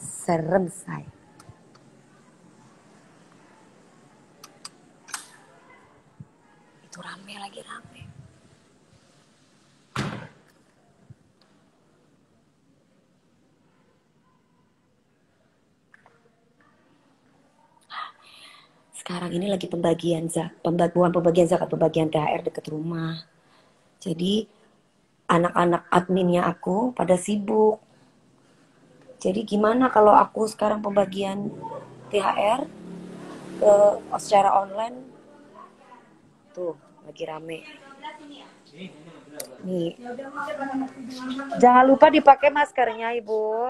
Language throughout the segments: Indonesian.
Serem say. Itu rame lagi rame. Sekarang ini lagi pembagian zakat, pembagian THR deket rumah. Jadi anak-anak adminnya aku pada sibuk. Jadi gimana kalau aku sekarang pembagian THR secara online? Tuh, lagi rame. Nih. Jangan lupa dipakai maskernya, Ibu.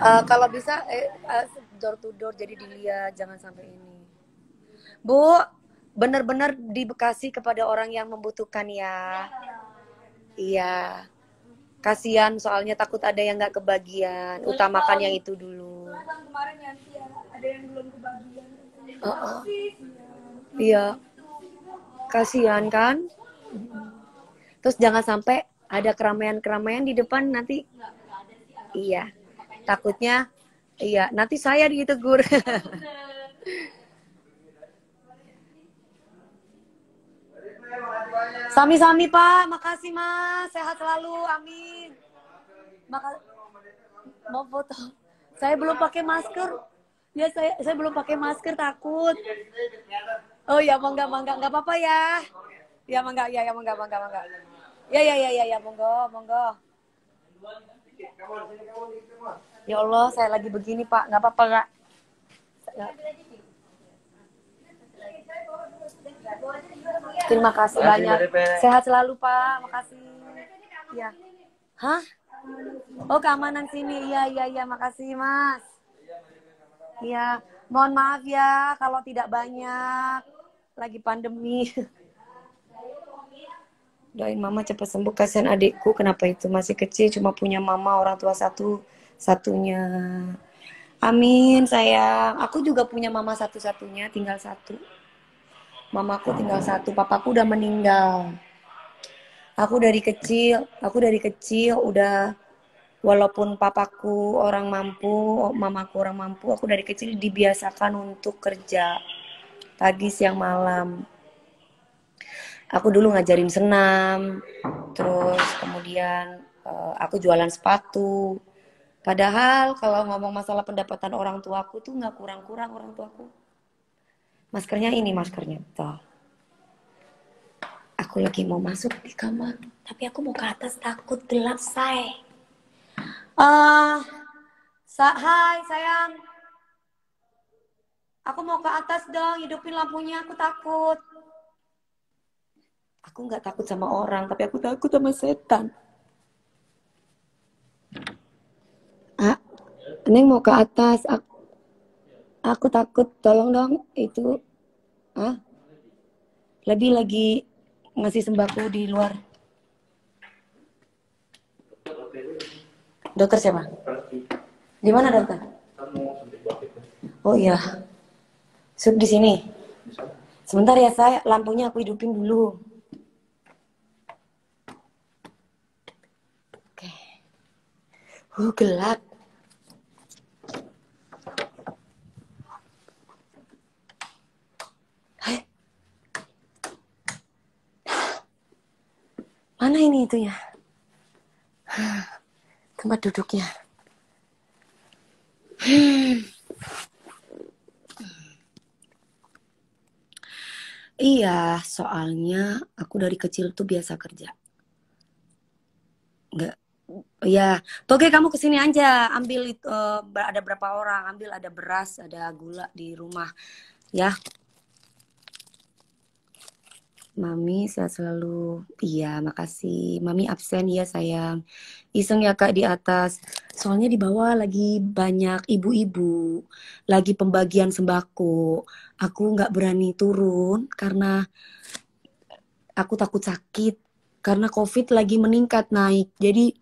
Kalau bisa door to door, jadi dilihat, jangan sampai ini. Bu, benar-benar di Bekasi kepada orang yang membutuhkan ya. Iya. Kasihan soalnya takut ada yang nggak kebagian. Utamakan yang itu dulu. Kemarin ada yang belum kebagian. Iya. Kasihan kan? Terus jangan sampai ada keramaian-keramaian di depan nanti. Iya. Takutnya iya, nanti saya ditegur. Sami-sami Pak, makasih Mas, sehat selalu, amin. Mau foto? Saya belum pakai masker. Ya saya belum pakai masker, takut. Oh ya, mangga, nggak apa-apa ya. Ya mangga, ya mangga. Ya, monggo. Ya Allah, saya lagi begini Pak, nggak apa-apa nggak? Terima kasih banyak. Sehat selalu Pak, makasih. Ya. Hah? Oh keamanan sini, iya, makasih Mas. Iya, mohon maaf ya kalau tidak banyak, lagi pandemi. Doain mama cepat sembuh, kasihan adikku, kenapa itu masih kecil, cuma punya mama orang tua satunya. Amin sayang, aku juga punya mama satu-satunya, tinggal satu. Mamaku tinggal satu, papaku udah meninggal. Aku dari kecil udah, walaupun papaku orang mampu, mamaku orang mampu, aku dari kecil dibiasakan untuk kerja pagi, siang, malam. Aku dulu ngajarin senam, terus kemudian aku jualan sepatu. Padahal kalau ngomong masalah pendapatan orang tuaku tuh nggak kurang-kurang orang tuaku. Maskernya tuh. Aku lagi mau masuk di kamar, tapi aku mau ke atas takut gelap say. Hai sayang, aku mau ke atas dong, hidupin lampunya, aku takut. Aku nggak takut sama orang, tapi aku takut sama setan. Neng mau ke atas, aku takut, tolong dong itu. Lebih lagi ngasih sembako di luar. Dokter siapa? Di mana dokter? Oh iya. Sup di sini. Sebentar ya saya, lampunya aku hidupin dulu. Oke. Gelap. Mana ini itunya? Tempat duduknya. Iya, soalnya aku dari kecil tuh biasa kerja. Enggak. Ya, oke kamu kesini aja, ambil itu ada berapa orang, ambil ada beras, ada gula di rumah, ya. Mami sehat selalu. Iya, makasih. Mami absen ya sayang. Iseng ya Kak di atas. Soalnya di bawah lagi banyak ibu-ibu, lagi pembagian sembako. Aku nggak berani turun karena aku takut sakit. Karena COVID lagi meningkat naik. Jadi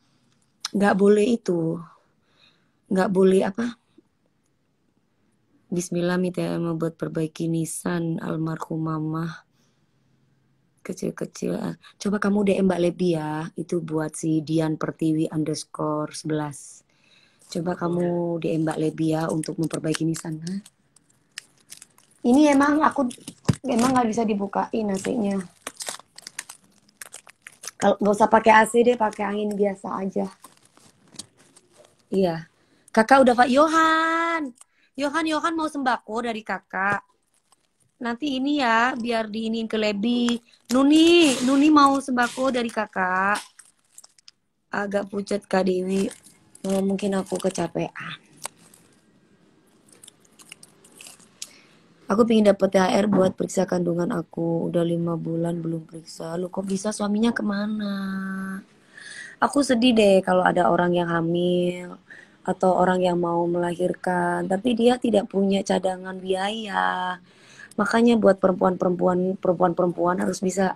nggak boleh itu. Nggak boleh apa? Bismillah minta buat perbaiki nisan almarhum mama kecil-kecil. Coba kamu DM Mbak Lebi ya. Itu buat si Dian Pertiwi _11. Coba kamu DM Mbak Lebi ya untuk memperbaiki nisan. Ini emang nggak bisa dibukain nasinya. Kalau nggak usah pakai AC deh, pakai angin biasa aja. Iya. Kakak udah Pak Yohan. Yohan mau sembako dari kakak. Nanti ini ya, biar diinin ke Lebi. Nuni mau sembako dari kakak. Agak pucat Kak Dewi. Mungkin aku kecapean. Aku pengen dapet THR buat periksa kandungan aku. Udah 5 bulan belum periksa. Lu kok bisa suaminya kemana? Aku sedih deh kalau ada orang yang hamil atau orang yang mau melahirkan, tapi dia tidak punya cadangan biaya. Makanya buat perempuan harus bisa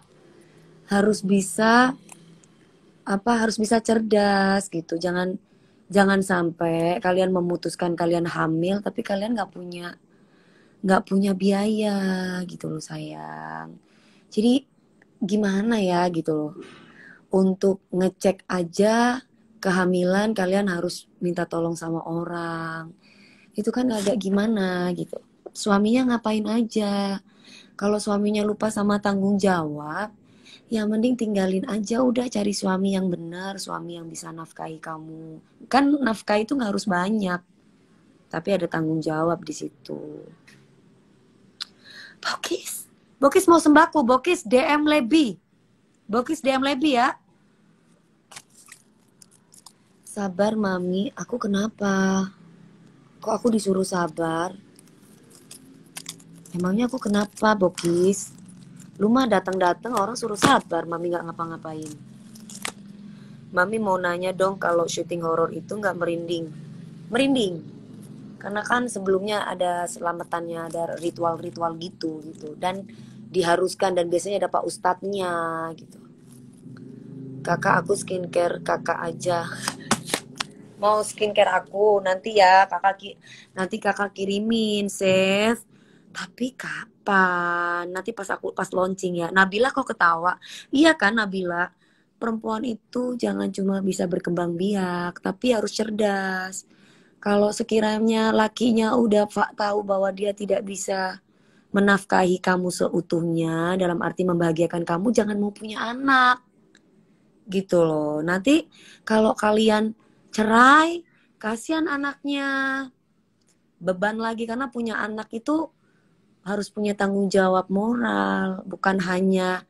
cerdas gitu. Jangan sampai kalian memutuskan kalian hamil tapi kalian nggak punya biaya gitu loh sayang. Jadi gimana ya gitu loh. Untuk ngecek aja kehamilan kalian harus minta tolong sama orang. Itu kan agak gimana gitu. Suaminya ngapain aja. Kalau suaminya lupa sama tanggung jawab, ya mending tinggalin aja, udah cari suami yang benar, suami yang bisa nafkahi kamu. Kan nafkah itu nggak harus banyak, tapi ada tanggung jawab di situ. Bokis mau sembako, Bokis DM Lebi. Bokis DM Lebi ya. Sabar Mami, aku kenapa? Kok aku disuruh sabar? Emangnya aku kenapa, Bokis? Lu mah datang-datang orang suruh sabar, Mami nggak ngapa-ngapain. Mami mau nanya dong, kalau syuting horor itu nggak merinding? Merinding. Karena kan sebelumnya ada selamatannya, ada ritual-ritual gitu. Dan diharuskan, dan biasanya ada pak ustadznya gitu. Kakak aku skincare kakak aja. Mau skincare aku nanti ya, kakak kirimin, Chef. Tapi kapan? Nanti pas launching ya. Nabila kok ketawa? Iya kan Nabila? Perempuan itu jangan cuma bisa berkembang biak, tapi harus cerdas. Kalau sekiranya lakinya udah tahu bahwa dia tidak bisa menafkahi kamu seutuhnya, dalam arti membahagiakan kamu, jangan mau punya anak. Gitu loh. Nanti kalau kalian cerai, kasihan anaknya. Beban lagi, karena punya anak itu harus punya tanggung jawab moral, bukan hanya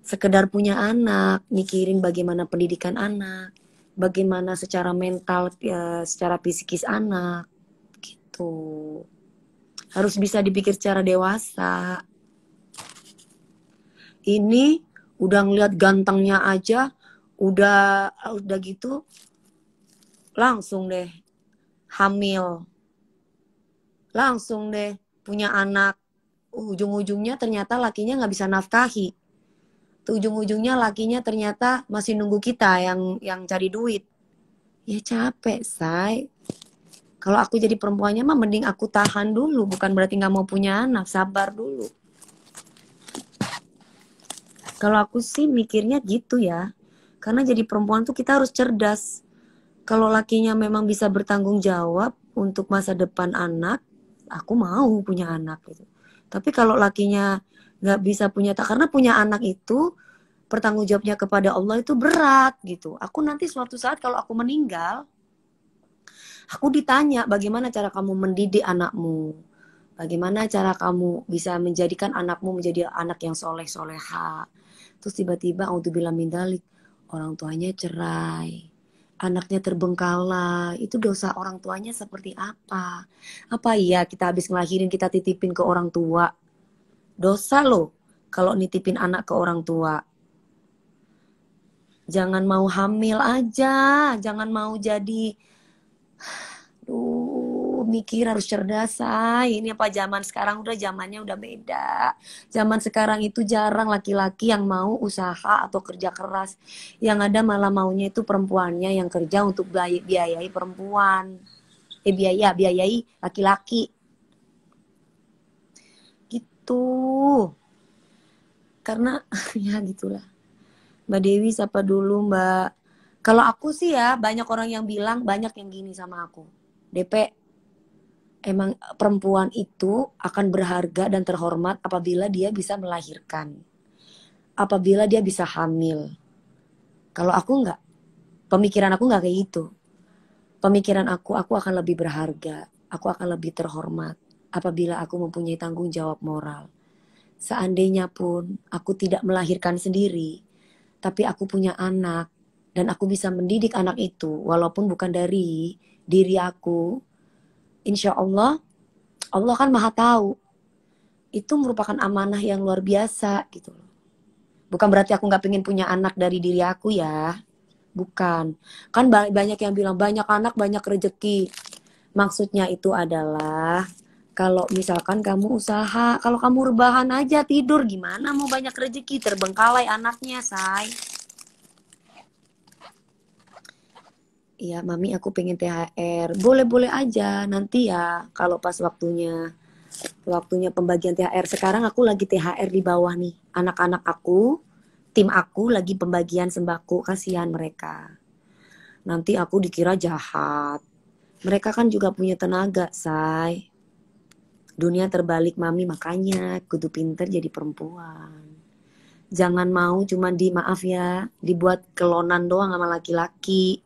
sekedar punya anak, mikirin bagaimana pendidikan anak, bagaimana secara mental, secara psikis anak, gitu. Harus bisa dipikir secara dewasa. Ini udah ngeliat gantengnya aja, udah gitu, langsung deh hamil, langsung deh punya anak. Ujung-ujungnya ternyata lakinya nggak bisa nafkahi. Ujung-ujungnya lakinya ternyata masih nunggu kita yang cari duit. Ya capek, say. Kalau aku jadi perempuannya mah mending aku tahan dulu. Bukan berarti nggak mau punya anak, sabar dulu. Kalau aku sih mikirnya gitu ya. Karena jadi perempuan tuh kita harus cerdas. Kalau lakinya memang bisa bertanggung jawab untuk masa depan anak, aku mau punya anak gitu. Tapi kalau lakinya nggak bisa punya, karena punya anak itu pertanggung jawabnya kepada Allah itu berat gitu. Aku nanti suatu saat kalau aku meninggal, aku ditanya bagaimana cara kamu mendidik anakmu, bagaimana cara kamu bisa menjadikan anakmu menjadi anak yang soleh-soleha. Terus tiba-tiba auzubillah min dzalik, orang tuanya cerai, anaknya terbengkalai, itu dosa orang tuanya seperti apa? Apa iya kita habis ngelahirin kita titipin ke orang tua? Dosa loh kalau nitipin anak ke orang tua. Jangan mau hamil aja, jangan mau jadi, mikir harus cerdas, say. Ini apa zaman sekarang, udah zamannya udah beda. Zaman sekarang itu jarang laki-laki yang mau usaha atau kerja keras. Yang ada malah maunya itu perempuannya yang kerja untuk biayai perempuan. Biayai laki-laki. itu. Karena ya gitulah. Mbak Dewi siapa dulu Mbak? Kalau aku sih ya banyak orang yang bilang, banyak yang gini sama aku. DP, emang perempuan itu akan berharga dan terhormat apabila dia bisa melahirkan. Apabila dia bisa hamil. Kalau aku enggak, pemikiran aku enggak kayak gitu. Pemikiran aku akan lebih berharga. Aku akan lebih terhormat apabila aku mempunyai tanggung jawab moral. Seandainya pun aku tidak melahirkan sendiri, tapi aku punya anak, dan aku bisa mendidik anak itu, walaupun bukan dari diri aku, insya Allah, Allah kan maha tahu. Itu merupakan amanah yang luar biasa gitu loh. Bukan berarti aku nggak pengen punya anak dari diri aku ya. Bukan. Kan banyak yang bilang banyak anak banyak rezeki. Maksudnya itu adalah kalau misalkan kamu usaha, kalau kamu rebahan aja tidur gimana mau banyak rezeki, terbengkalai anaknya, say. Iya, mami aku pengen THR. Boleh-boleh aja nanti ya kalau pas waktunya pembagian THR. Sekarang aku lagi THR di bawah nih. Anak-anak aku, tim aku lagi pembagian sembako, kasihan mereka. Nanti aku dikira jahat. Mereka kan juga punya tenaga, say. Dunia terbalik mami, makanya kudu pinter jadi perempuan. Jangan mau cuman maaf ya, dibuat kelonan doang sama laki-laki.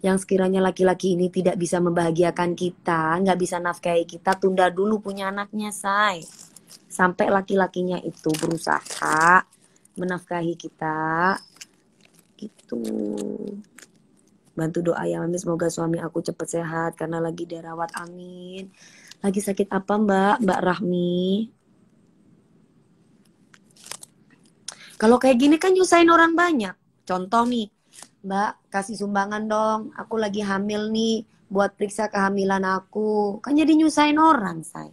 Yang sekiranya laki-laki ini tidak bisa membahagiakan kita, nggak bisa nafkahi kita, tunda dulu punya anaknya, say. Sampai laki-lakinya itu berusaha menafkahi kita. Gitu. Bantu doa ya mami, semoga suami aku cepat sehat karena lagi dirawat, amin. Lagi sakit apa Mbak Rahmi? Kalau kayak gini kan nyusahin orang banyak. Contoh nih, Mbak kasih sumbangan dong, aku lagi hamil nih, buat periksa kehamilan aku. Kan jadi nyusahin orang, say.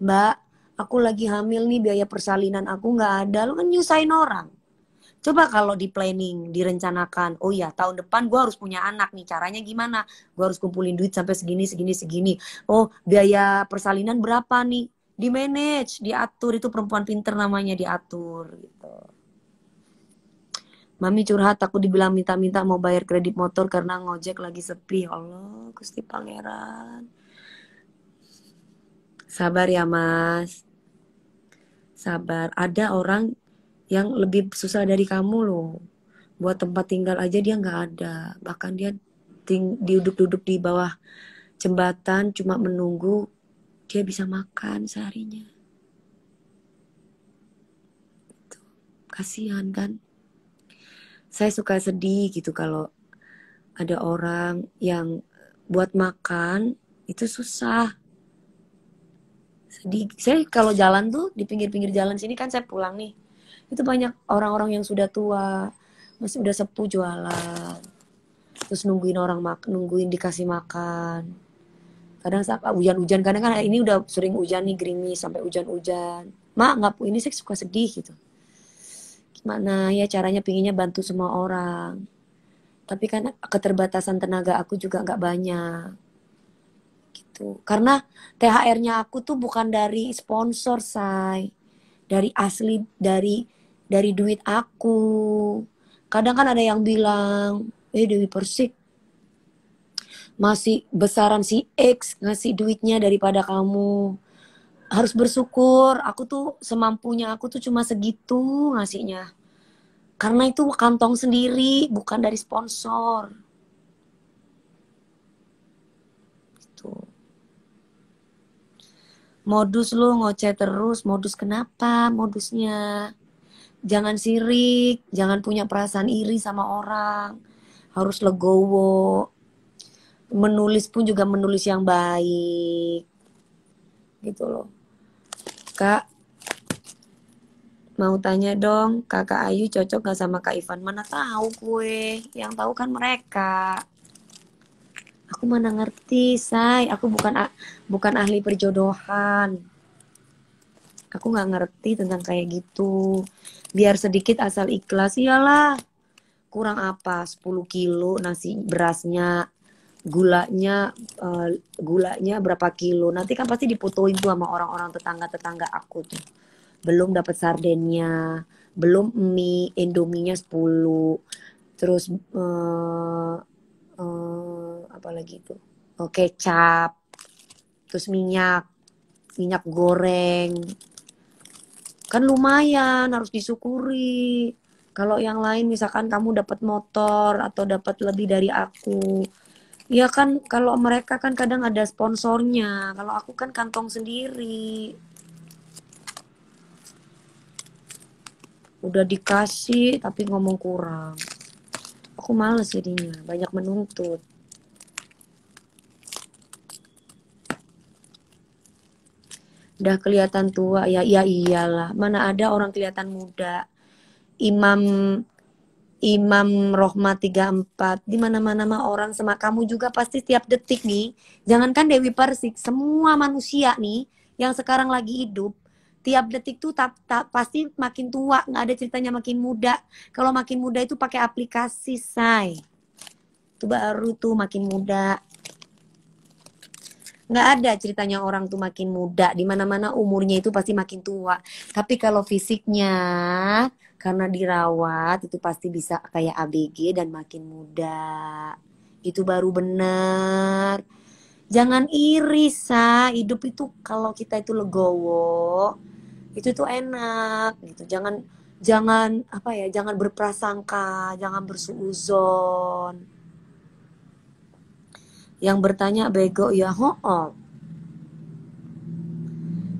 Mbak, aku lagi hamil nih, biaya persalinan aku nggak ada, lu kan nyusahin orang. Coba kalau di planning, direncanakan, oh ya tahun depan gue harus punya anak nih, caranya gimana? Gue harus kumpulin duit sampai segini. Oh biaya persalinan berapa nih? Di manage, diatur, itu perempuan pinter namanya, diatur gitu. Mami curhat, aku dibilang minta-minta mau bayar kredit motor karena ngojek lagi sepi. Allah, Gusti Pangeran. Sabar ya Mas. Sabar, ada orang yang lebih susah dari kamu loh. Buat tempat tinggal aja dia nggak ada. Bahkan dia duduk-duduk di bawah jembatan cuma menunggu dia bisa makan seharinya. Kasihan kan. Saya suka sedih gitu kalau ada orang yang buat makan itu susah. Sedih. Saya kalau jalan tuh di pinggir-pinggir jalan sini kan saya pulang nih. Itu banyak orang-orang yang sudah tua, masih udah sepuh jualan. Terus nungguin orang nungguin dikasih makan. Kadang saat hujan-hujan, kadang kan ini udah sering hujan nih, gerimis sampai hujan-hujan. Mak, nggak, ini saya suka sedih gitu. Gimana ya caranya, pinginnya bantu semua orang. Tapi kan keterbatasan tenaga aku juga nggak banyak. Gitu. Karena THR-nya aku tuh bukan dari sponsor, say. Dari asli, dari duit aku. Kadang kan ada yang bilang, Dewi Persik masih besaran si X ngasih duitnya daripada kamu. Harus bersyukur, aku tuh semampunya aku tuh cuma segitu ngasihnya. Karena itu kantong sendiri, bukan dari sponsor. Gitu. Modus lu ngoceh terus, modus kenapa? Modusnya jangan sirik, jangan punya perasaan iri sama orang. Harus legowo. Menulis pun juga menulis yang baik. Gitu loh. Kak, mau tanya dong, Kakak Ayu cocok gak sama Kak Ivan? Mana tahu gue, yang tahu kan mereka. Aku mana ngerti, say. Aku bukan ahli perjodohan. Aku nggak ngerti tentang kayak gitu. Biar sedikit asal ikhlas, iyalah. Kurang apa? 10 kilo nasi berasnya. gulanya berapa kilo. Nanti kan pasti difotoin tuh sama orang-orang tetangga-tetangga aku tuh. Belum dapat sardennya, belum mie Indominya 10. Terus apa lagi itu? Oh, kecap, terus minyak goreng. Kan lumayan, harus disyukuri. Kalau yang lain misalkan kamu dapat motor atau dapat lebih dari aku. Ya kan kalau mereka kan kadang ada sponsornya. Kalau aku kan kantong sendiri. Udah dikasih tapi ngomong kurang. Aku males jadinya, banyak menuntut. Udah kelihatan tua ya, ya iyalah. Mana ada orang kelihatan muda. Imam Rohmat 34 di mana-mana mah orang sama kamu juga pasti setiap detik nih. Jangankan Dewi Persik, semua manusia nih yang sekarang lagi hidup tiap detik tuh pasti makin tua, nggak ada ceritanya makin muda. Kalau makin muda itu pakai aplikasi, say. Itu baru tuh makin muda. Nggak ada ceritanya orang tuh makin muda. Di mana-mana umurnya itu pasti makin tua. Tapi kalau fisiknya karena dirawat itu pasti bisa kayak ABG dan makin muda. Itu baru bener. Jangan iri, sa. Hidup itu kalau kita itu legowo, itu tuh enak gitu. Jangan apa ya, jangan berprasangka, jangan bersuuzon. Yang bertanya bego ya, ho'o.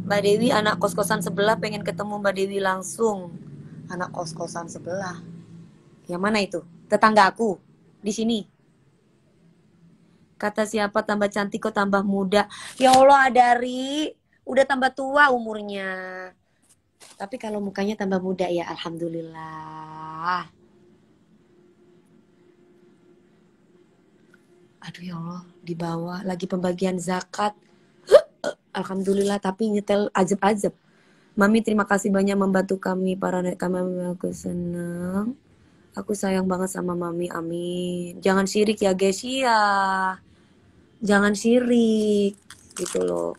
Mbak Dewi anak kos-kosan sebelah pengen ketemu Mbak Dewi langsung. Anak kos-kosan sebelah. Yang mana itu? Tetangga aku di sini. Kata siapa tambah cantik kok tambah muda. Ya Allah Adari, udah tambah tua umurnya. Tapi kalau mukanya tambah muda ya alhamdulillah. Aduh ya Allah, di bawah lagi pembagian zakat. Alhamdulillah, tapi nyetel ajeb-ajeb. Mami terima kasih banyak membantu kami para kami, aku senang. Aku sayang banget sama Mami, amin. Jangan syirik ya guys ya. Jangan syirik gitu loh.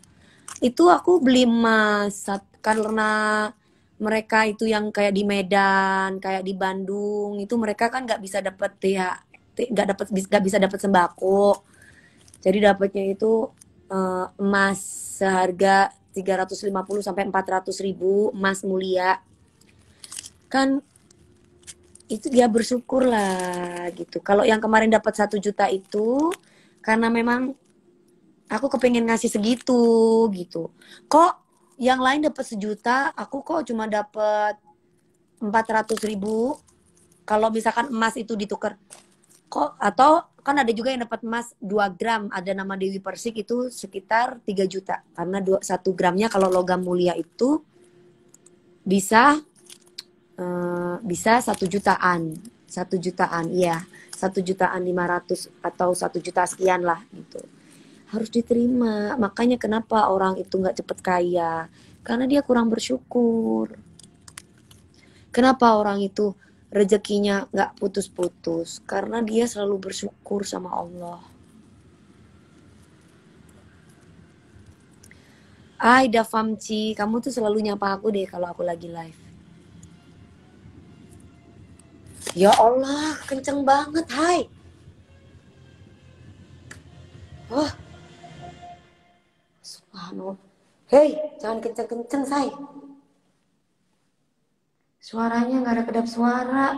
Itu aku beli emas karena mereka itu yang kayak di Medan, kayak di Bandung, itu mereka kan nggak bisa dapat ya, nggak bisa dapat sembako. Jadi dapatnya itu emas seharga 350 sampai 400 ribu, emas mulia. Kan itu dia bersyukur lah gitu. Kalau yang kemarin dapat 1 juta itu karena memang aku kepengen ngasih segitu gitu. Kok yang lain dapat 1 juta, aku kok cuma dapat 400 ribu. Kalau misalkan emas itu ditukar, kok atau kan ada juga yang dapat emas 2 gram, ada nama Dewi Persik itu sekitar 3 juta. Karena 1 gramnya kalau logam mulia itu bisa 1 jutaan. 1 jutaan, iya. 1 jutaan 500 atau 1 juta sekian lah gitu. Harus diterima. Makanya kenapa orang itu nggak cepet kaya? Karena dia kurang bersyukur. Kenapa orang itu rezekinya nggak putus-putus? Karena dia selalu bersyukur sama Allah. Aida Famci, kamu tuh selalu nyapa aku deh kalau aku lagi live. Ya Allah, kenceng banget, hai. Wah, subhanallah. Hei, jangan kenceng-kenceng, say. Suaranya nggak ada kedap suara.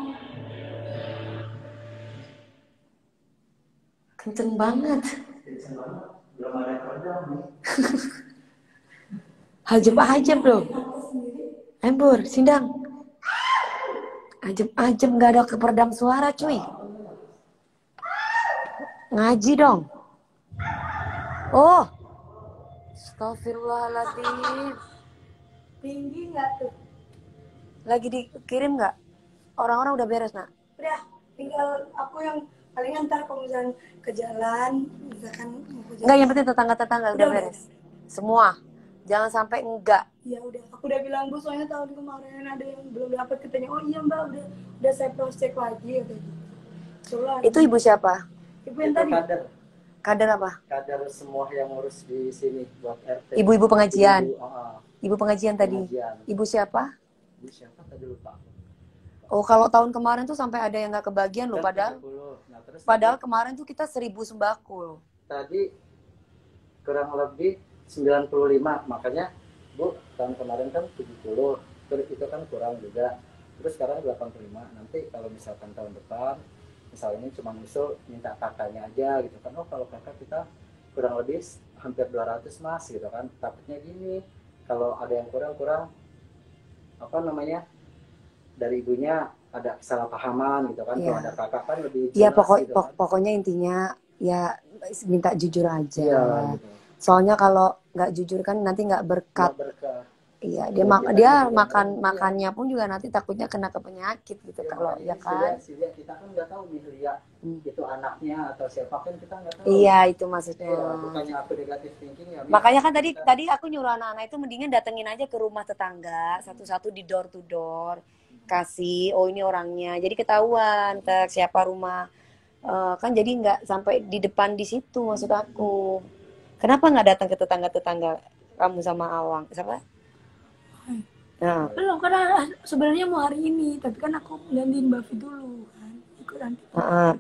Kenceng banget. Belum ada kedap nih. Ajeb-ajeb loh. Embur, sindang. Ajeb-ajeb nggak ada keperedam suara, cuy. Ngaji dong. Oh, astagfirullahaladzim. Tinggi nggak tuh? Lagi dikirim nggak? Orang-orang udah beres, nak? Udah, tinggal aku yang paling ntar kalau misalnya ke jalan, misalkan mau ke jalan. Enggak, yang penting tetangga-tetangga udah beres. Semua. Jangan sampai enggak. Ya udah, aku udah bilang Bu, soalnya tahun kemarin ada yang belum dapat, katanya oh iya Mbak udah saya cross check lagi gitu. Itu ibu siapa? Ibu yang tadi. Kader apa? Kader semua yang ngurus di sini buat RT. Ibu-ibu pengajian. Ibu, Ibu pengajian tadi. pengajian. Ibu siapa? Ibu siapa tadi lupa. Oh, kalau tahun kemarin tuh sampai ada yang nggak kebagian loh, Kan padahal 30. Nah, terus padahal kemarin tuh kita 1.000 sembako loh. tadi kurang lebih 95, makanya Bu tahun kemarin kan 70, terus itu kan kurang juga, terus sekarang 85. Nanti kalau misalkan tahun depan misalnya cuma usul minta kakaknya aja gitu kan, oh kalau kakak kita kurang lebih hampir 200 mas gitu kan, takutnya gini kalau ada yang kurang apa namanya dari ibunya ada kesalahpahaman gitu kan. Iya. Kalau ada kakak kan lebih Ya jelas gitu kan. pokoknya intinya ya minta jujur aja. Iya, gitu. Soalnya kalau nggak jujur kan nanti nggak berkat. Nggak berkah. Iya, Iya, kita dia juga makannya pun juga nanti takutnya kena ke penyakit gitu Ya, kalau ya makanya kan. si Lia kita kan nggak tahu nih Lia itu anaknya atau siapa kan kita nggak tahu. Iya, itu maksudnya. Ya, bukannya aku negatif thinking ya. Makanya kan tadi aku nyuruh anak-anak itu mendingan datengin aja ke rumah tetangga satu-satu di door to door, kasih oh ini orangnya, jadi ketahuan siapa rumah. Kan jadi nggak sampai di depan di situ maksud aku. Kenapa nggak datang ke tetangga-tetangga kamu sama Awang siapa? Nah, Belum, karena sebenarnya mau hari ini, tapi kan aku gantiin Bavi dulu kan, ikut nanti.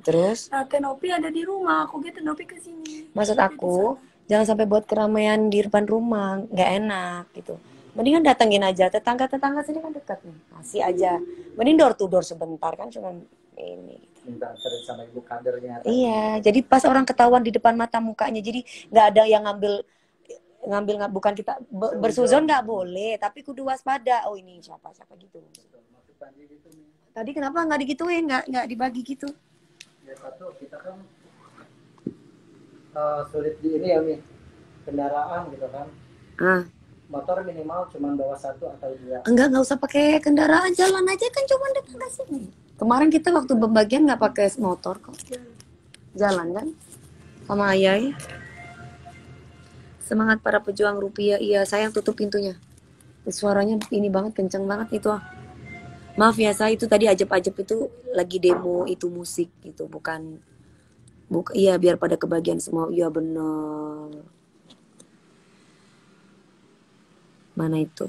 terus Nah, Tenopi ada di rumah, aku get Tenopi ke sini. maksud aku jangan sampai buat keramaian di depan rumah, nggak enak gitu. Mendingan datengin aja tetangga-tetangga sini kan dekat nih, kasih aja. Mending door to door sebentar kan cuma ini. Minta terus sama ibu kadernya. Iya, jadi pas orang ketahuan di depan mata mukanya, jadi nggak ada yang ngambil bukan kita bersuzon nggak boleh, tapi kudu waspada. Oh ini siapa gitu. Tadi kenapa nggak digituin, nggak dibagi gitu? Ya satu kita kan sulit di ini ya Mi, kendaraan gitu kan. Motor minimal cuma bawa 1 atau 2. Nggak usah pakai kendaraan, jalan aja kan cuma dekat sini. Kemarin kita waktu pembagian nggak pakai motor kok, jalan kan sama ayah ya. Semangat para pejuang rupiah. Iya, sayang tutup pintunya. Suaranya ini banget, kenceng banget itu. Maaf ya, saya itu tadi ajep-ajep itu lagi demo itu musik gitu, bukan iya biar pada kebagian semua. Iya bener. Mana itu?